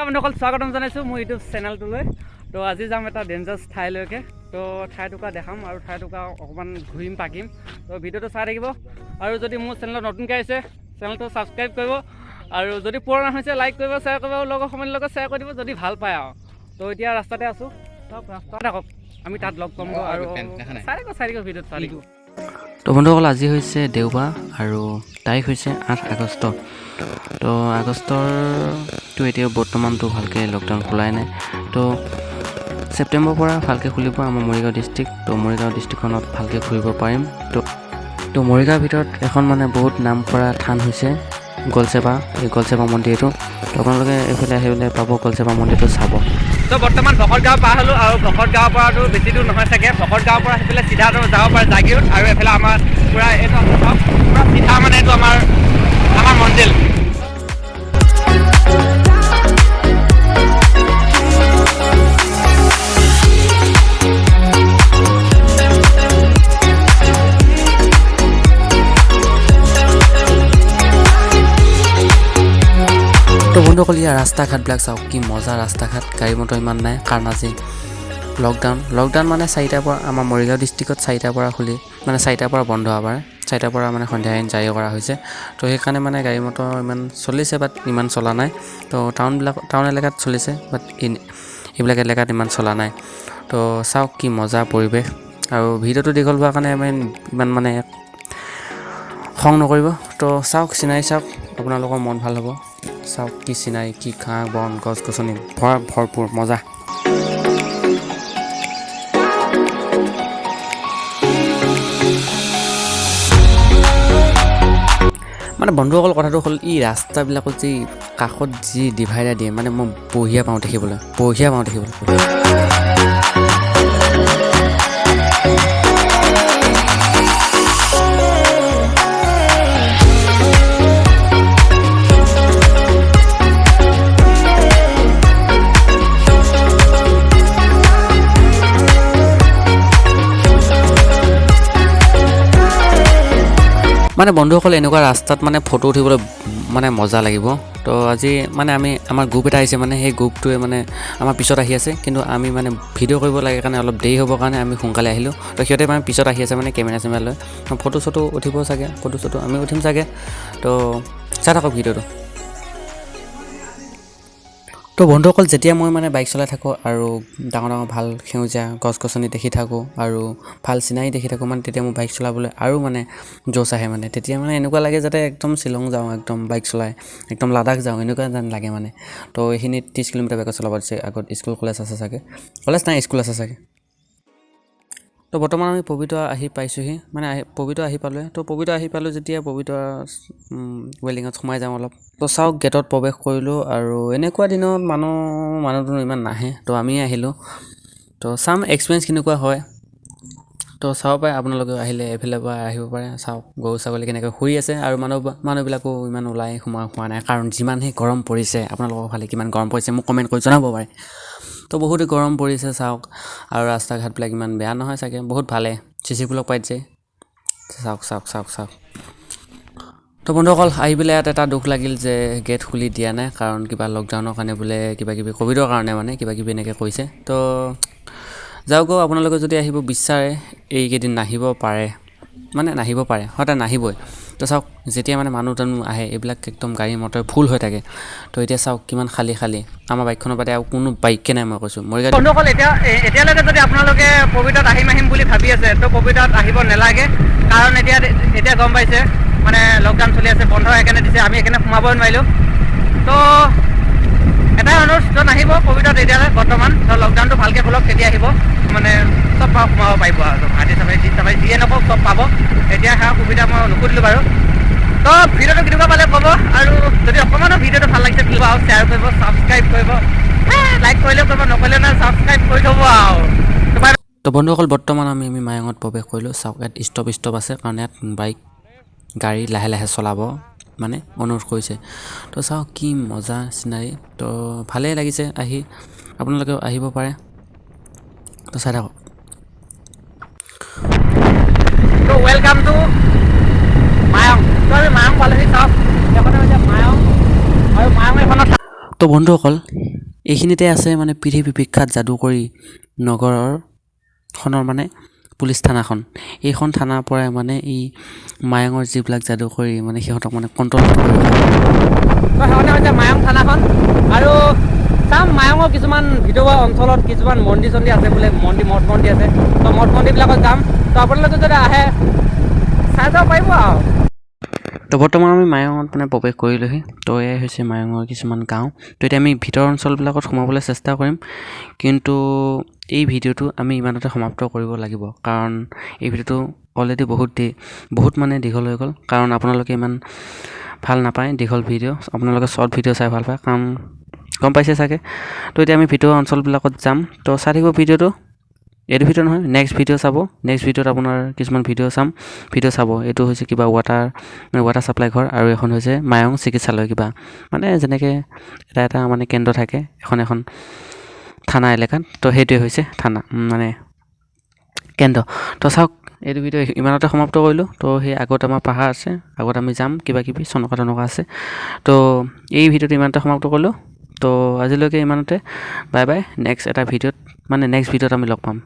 নমস্কাৰ বন্ধুসকল, স্বাগতম জনাইছোঁ মোৰ ইউটিউব চেনেলটোলৈ। তো আজি যাম এটা ডেঞ্জাৰাছ ঠাইলৈকে। তো ঠাইটুকুৰা দেখাম আৰু ঠাইটুকুৰা অকণমান ঘূৰিম পাকিম। তো ভিডিঅ'টো চাই থাকিব আৰু যদি মোৰ চেনেলত নতুনকৈ আহিছে চেনেলটো ছাবস্ক্ৰাইব কৰিব আৰু যদি পুৰণা হৈছে লাইক কৰিব, শ্বেয়াৰ কৰিব, লগৰ সমনীৰ লগত শ্বেয়াৰ কৰি দিব যদি ভাল পায় আৰু। তো এতিয়া ৰাস্তাতে আছোঁ, চাওক ৰাস্তা থাকক, আমি তাত লগ পাম আৰু চাই থাকিব ভিডিঅ'ত চাই থাকিব। তো বন্ধুসকল, আজি হৈছে দেওবাৰ আৰু তাৰিখ হৈছে 8 আগষ্ট। তো আগষ্টৰটো এতিয়া বৰ্তমানটো ভালকৈ লকডাউন খোলাই নাই। তো ছেপ্টেম্বৰৰ পৰা ভালকৈ খুলিব আমাৰ মৰিগাঁও ডিষ্ট্ৰিক্ট। তো মৰিগাঁও ডিষ্ট্ৰিক্টখনত ভালকৈ ঘূৰিব পাৰিম। তো মৰিগাঁৱৰ ভিতৰত এখন মানে বহুত নাম কৰা থান হৈছে গলচেপা, এই গলচেপা মন্দিৰটো। তো আপোনালোকে এইফালে আহিবলৈ পাব গলচেপা মন্দিৰটো চাব। তো বৰ্তমান ভকত গাঁও পাৰ হ'লোঁ আৰু ভকত গাঁৱৰ পৰাতো বেছি দূৰ নহয় চাগে। ভকত গাঁৱৰ পৰা সেইফালে চিধা যাব পাৰে জাগিৰোড আৰু এইফালে আমাৰ পূৰা এইটো চাওক পূৰা চিধা মানে এইটো আমাৰ মন্দিৰ। তো বন্ধুসকল, ইয়াৰ ৰাস্তা ঘাটবিলাক চাওক কি মজা ৰাস্তা ঘাট, গাড়ী মটৰ ইমান নাই কাৰণ আজি লকডাউন মানে 4টাৰ পৰা আমাৰ মৰিগাঁও ডিষ্ট্ৰিক্টত 4টাৰ পৰা খুলি মানে 4টাৰ পৰা বন্ধ আমাৰ 4টাৰ পৰা মানে সন্ধিয়া আইন জাৰি কৰা হৈছে। তো সেইকাৰণে মানে গাড়ী মটৰ ইমান চলিছে বাট ইমান চলা নাই। তো টাউন এলেকাত চলিছে বাট এইবিলাক এলেকাত ইমান চলা নাই। তো চাওক কি মজা পৰিৱেশ আৰু ভিডিঅ'টো দীঘল হোৱাৰ কাৰণে আমি ইমান মানে খং নকৰিব। তো চাওক চিনাৰী চাওক, আপোনালোকৰ মন ভাল হ'ব। চাওক কি চিনাৰী, কি ঘাঁহ বন গছ গছনি ভৰপূৰ মজা। মানে বন্ধুসকল কথাটো হ'ল ই ৰাস্তাবিলাকত যি কাষত যি ডিভাইডাৰ দিয়ে মানে মই বঢ়িয়া পাওঁ দেখিবলৈ। মানে বন্ধুসকল এনেকুৱা ৰাস্তাত মানে ফটো উঠিবলৈ মানে মজা লাগিব। তো আজি মানে আমাৰ গ্ৰুপ এটা আহিছে, মানে সেই গ্ৰুপটোৱে মানে আমাৰ পিছত আহি আছে, কিন্তু আমি মানে ভিডিঅ' কৰিব লাগে কাৰণে অলপ দেৰি হ'বৰ কাৰণে আমি সোনকালে আহিলোঁ। তো সিহঁতে মানে পিছত আহি আছে মানে কেমেৰা চেমেৰা লৈ ফটো চটো উঠিব চাগে, ফটো চটো আমি উঠিম চাগে। তো চাই থাকক ভিডিঅ'টো। তো বন্ধুসকল, যেতিয়া মই মানে বাইক চলাই থাকোঁ আৰু ডাঙৰ ভাল সেউজীয়া গছ গছনি দেখি থাকোঁ আৰু ভাল চিনাৰী দেখি থাকোঁ মানে তেতিয়া মোৰ বাইক চলাবলৈ আৰু মানে জোচ আহে। মানে তেতিয়া মানে এনেকুৱা লাগে যাতে একদম শ্বিলং যাওঁ, একদম বাইক চলাই একদম লাডাখ যাওঁ, এনেকুৱা যেন লাগে মানে। তো এইখিনি 30 কিলোমিটাৰ বাইকত চলাব দিছে। আগত স্কুল কলেজ আছে চাগে, কলেজ নাই স্কুল আছে চাগে। তো বৰ্তমান আমি পবিতৰা আহি পাইছোঁহি, মানে পবিতৰা আহি পালোঁ। তো পবিতৰা আহি পালোঁ যেতিয়া পবিতৰা ৱেলিঙত সোমাই যাওঁ অলপ। তো চাওক গেটত প্ৰৱেশ কৰিলোঁ আৰু এনেকুৱা দিনত মানুহটো ইমান নাহে। তো আমি আহিলোঁ, তো চাম এক্সপিৰিয়েঞ্চ কেনেকুৱা হয়। তো চাব পাৰে আপোনালোকে আহিলে এইফালে পৰা আহিব পাৰে। চাওক গৰু ছাগলী কেনেকৈ শুই আছে আৰু মানুহবিলাকো ইমান ওলাই হোৱা নাই কাৰণ যিমানহে গৰম পৰিছে। আপোনালোকৰ ফালে কিমান গৰম পৰিছে মোক কমেণ্ট কৰি জনাব পাৰে। তো বহুতে গৰম পৰিছে চাওক, আৰু ৰাস্তা ঘাটবিলাক ইমান বেয়া নহয় চাগে, বহুত ভালে CC ব্লক পাইত যে। চাওক। তো বন্ধুসকল, আহি পেলাই ইয়াত এটা দুখ লাগিল যে গেট খুলি দিয়া নাই, কাৰণ কিবা লকডাউনৰ কাৰণে বোলে কিবাকিবি ক'ভিডৰ কাৰণে মানে কিবাকিবি এনেকৈ কৈছে। তো যাওক আপোনালোকে যদি আহিব বিচাৰে এইকেইদিন নাহিব পাৰে সদায় নাহিবই। তো চাওক যেতিয়া মানে মানুহ আহে এইবিলাক একদম গাড়ী মটৰ ফুল হৈ থাকে। তো এতিয়া চাওক কিমান খালী আমাৰ বাইকখনৰ বাদে আৰু কোনো বাইকে নাই। মই কৈছোঁ মৰিগাঁও বন্ধুসকল, এতিয়ালৈকে যদি আপোনালোকে পবিতৰাত আহিম বুলি ভাবি আছে তো পবিতৰাত আহিব নালাগে, কাৰণ এতিয়া গম পাইছে মানে লকডাউন চলি আছে, বন্ধ সেইকাৰণে দিছে, আমি সেইকাৰণে সোমাবই নোৱাৰিলোঁ। তো এটাই অনুৰোধ নাহিব পবিতৰাত এতিয়ালৈ বৰ্তমান। তো লকডাউনটো ভালকৈ খোলক তেতিয়া আহিব, মানে চব সোমাব পাৰিব আৰু হাতী চাফাৰী যিয়ে নকওক চব পাব। এতিয়া সেয়া সুবিধা মই নুসুধিলোঁ বাৰু। তো ভিডিঅ'টো কেনেকুৱা পালে ক'ব, আৰু যদি অকণমানো ভিডিঅ'টো ভাল লাগিছে প্লিজ আৰু শ্বেয়াৰ কৰিব, ছাবস্ক্ৰাইব কৰিব, লাইক কৰিলেও কৰিব, নকৰিলেও নাই, ছাবস্ক্ৰাইব কৰি থ'ব আৰু। তো বন্ধুসকল, বৰ্তমান আমি মায়ঙত প্ৰৱেশ কৰিলোঁ। চাওক ইয়াত ষ্টপ আছে কাৰণ ইয়াত গাড়ী লাহে চলাব মানে অনুৰোধ কৰিছে। তো চাওক কি মজা চিনাৰী, তো ভালেই লাগিছে আহি, আপোনালোকেও আহিব পাৰে। তো চাই থাকক। তো ৱেলকাম টু মায়ং। তো আমি মায়ং পালোহি, চাওক এখন হৈছে মায়ং আৰু মায়ং এখনত। তো বন্ধুসকল, এইখিনিতে আছে মানে পৃথিৱী বিখ্যাত যাদুকৰী নগৰখনৰ মানে পুলিচ থানাখন। এইখন থানাৰ পৰাই মানে এই মায়ঙৰ যিবিলাক যাদুকৰী মানে সিহঁতক মানে কণ্ট্ৰল কৰি সিহঁতে হৈছে মায়ং থানাখন। আৰু চাম মায়ঙৰ কিছুমান ভিতৰুৱা অঞ্চলত কিছুমান মন্দিৰ চন্দিৰ আছে বোলে, মঠ মন্দিৰ আছে। তো মঠ মন্দিৰবিলাকত যাম। তো আপোনালোকে যদি আহে চাই যাব পাৰিব আৰু। তো বৰ্তমান আমি মায়ঙত মানে প্ৰৱেশ কৰিলোহি। তো এয়াই হৈছে মায়ঙৰ কিছুমান গাঁও। তো এতিয়া আমি ভিতৰ অঞ্চলবিলাকত সোমাবলৈ চেষ্টা কৰিম, কিন্তু এই ভিডিঅ'টো আমি ইমানতে সমাপ্ত কৰিব লাগিব, কাৰণ এই ভিডিঅ'টো অলৰেডি বহুত মানে দীঘল হৈ গ'ল। কাৰণ আপোনালোকে ইমান ভাল নাপায় দীঘল ভিডিঅ', আপোনালোকে শ্বৰ্ট ভিডিঅ' চাই ভাল পায়, কাৰণ গম পাইছে চাগে। তো এতিয়া আমি ভিতৰুৱা অঞ্চলবিলাকত যাম। তো চাই থাকিব ভিডিঅ'টো। এইটো ভিডিঅ' নহয়, নেক্সট ভিডিঅ' চাব। নেক্সট ভিডিঅ'ত আপোনাৰ কিছুমান ভিডিঅ' চাব। এইটো হৈছে কিবা ৱাটাৰ ছাপ্লাই ঘৰ, আৰু এখন হৈছে মায়ং চিকিৎসালয়, কিবা মানে যেনেকৈ এটা মানে কেন্দ্ৰ থাকে এখন থানা এলেকাত। তো সেইটোৱে হৈছে থানা মানে কেন্দ্ৰ। তো চাওক, এইটো ভিডিঅ' ইমানতে সমাপ্ত কৰিলোঁ। তো সেই আগত আমাৰ পাহাৰ আছে, আগত আমি যাম, কিবাকিবি চনকা আছে। তো এই ভিডিঅ'টো ইমানতে সমাপ্ত কৰিলোঁ। তো আজিলৈকে ইমানতে, বাই বাই। নেক্সট ভিডিঅ'ত আমি লগ পাম।